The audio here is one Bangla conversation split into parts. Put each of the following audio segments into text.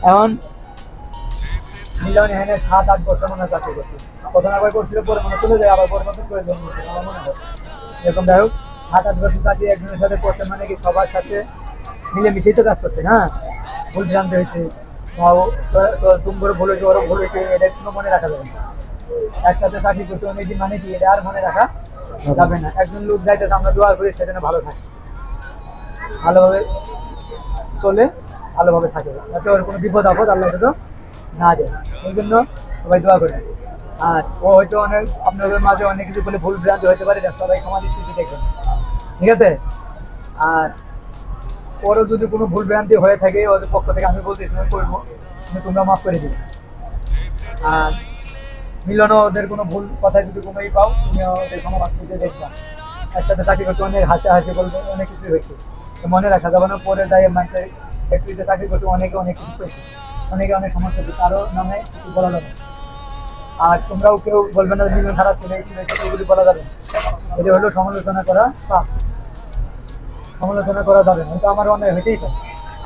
এখন মিলন এখানে 7-8 বছর মনে চাকরি করছে। প্রথম একবার করছিল, পরে মনে চলে যায়, আবার পরে নতুন করে জন্ম করছে, আমার মনে হয় এরকম। যাই হোক, 7-8 বছর চাকরি একজনের সাথে করছে মানে কি সবার সাথে মিলেমিশেই তো কাজ করছে না। ভুল ভ্রান্তি হয়েছে, তুমি করে ভুল হয়েছে, ওরও ভুল হয়েছে, এটা কোনো মনে রাখা যাবে না। একসাথে চাকরি করছে অনেকদিন মানে কি এটা আর মনে রাখা যাবে না। একজন লোক যাইতেছে, আমরা দোয়া করি সেজন্য ভালো থাকে, ভালোভাবে চলে, ভালোভাবে থাকে, যাতে ওর কোনো বিপদ আপদ আল্লাহ তো না দেয়। এই জন্য সবাই দোয়া করে। আর ও হয়তো অনেক আপনাদের মাঝে অনেক কিছু বলে ভুল ভ্রান্তি হতে পারে, সবাই ক্ষমা দৃষ্টিতে দেখবেন, ঠিক আছে? আর ওরও যদি কোনো ভুল ভ্রান্তি হয়ে থাকে ওদের পক্ষ থেকে আমি বলতেছি আমি করবো, তোমরা মাফ করে দিবে। আর মিলনও ওদের কোনো ভুল কথায় যদি কোনো পাও, তুমি ওদের ক্ষমা বাস্তবে দেখবা। একসাথে চাকরি করতে অনেক হাসি বলবে, অনেক কিছু হয়েছে, তো মনে রাখা যাবে না। পরে তাই মানুষের ফ্যাক্টরিতে চাকরি করতে অনেকে অনেক কিছু পেয়েছে, অনেকে অনেক সমস্যা হচ্ছে, কারো নামে কিছু বলা যাবে না। আর তোমরাও কেউ বলবে না মিলন খারাপ ছিল, এই ছিল, এগুলি বলা যাবে না। এটা হলো সমালোচনা করা পাপ, সমালোচনা করা যাবে না। কিন্তু আমার অনেক হইতেই পারে,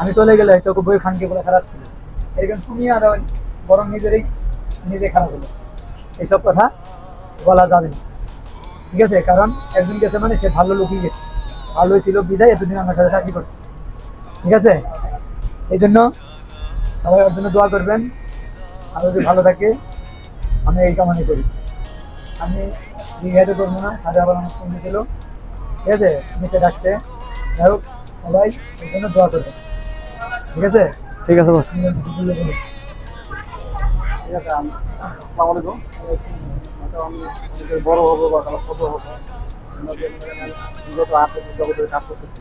আমি চলে গেলে হয়তো বই খানকে বলে খারাপ ছিল, এরকম তুমি আর বরং নিজে খারাপ হলো, এইসব কথা বলা যাবে না, ঠিক আছে? কারণ একজন গেছে মানে সে ভালো লোকই গেছে, ভালোই ছিল বিদায় এতদিন আমার সাথে চাকরি করছে, ঠিক আছে? সেই জন্য সবাই ওর জন্য দোয়া করবেন, আর যদি ভালো থাকে আমি এই কামনা করি। আমি জিজ্ঞাসা করবো না, সাথে আবার আমার সঙ্গে ছিল, ঠিক আছে? নিচে ডাকছে, যাই হোক সবাই ওর জন্য দোয়া করবেন, ঠিক আছে? ঠিক আছে বস। ঠিক আছে, আসসালামু আলাইকুম। আমি বড় হবো বা ছোট হবো, বিগত আর্থিক জগতের কাজ করতেছি।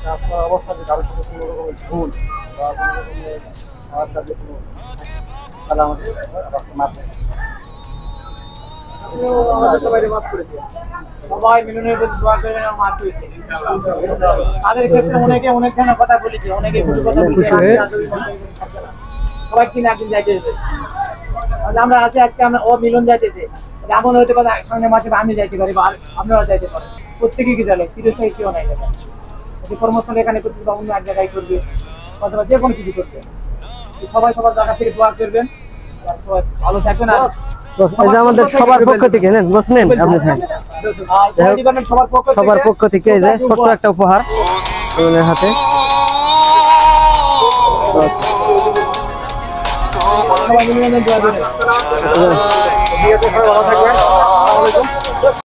কাজ করার অবস্থাতে কারোর সাথে কোনো রকমের ভুল বা কোনো রকমের খারাপ কাজে কোনো তাহলে আমাদের মাফ করে সবাই মাফ করেছি। সবাই মিলনের প্রতি দোয়া করবেন আর মাফ করেছি তাদের ক্ষেত্রে। অনেকে অনেক ধরনের কথা বলেছে, অনেকে ভুল কথা বলেছে, সবাই কিনা একদিন যাইতে হবে। আমরা আছি আজকে, আমরা ও মিলন যাইতেছে, এমন হতে পারে সামনে মাসে আমি যাইতে পারি বা আপনারা যাইতে পারেন, প্রত্যেকেই কি জানে সিরিয়াসলি কেউ নাই কর্মস্থলে এখানে করতে বা অন্য এক জায়গায় করবে অথবা যে কোনো কিছু করবে। সবাই সবার জায়গা থেকে দোয়া করবেন, সবাই ভালো থাকবেন। আর আমাদের সবার পক্ষ থেকে নেন বস, নেন আপনি খান। সবার পক্ষ থেকে এই যে ছোট্ট একটা উপহার মিলনের হাতে। সবাই মিলে দোয়া করবেন। ভালো থাকবেন।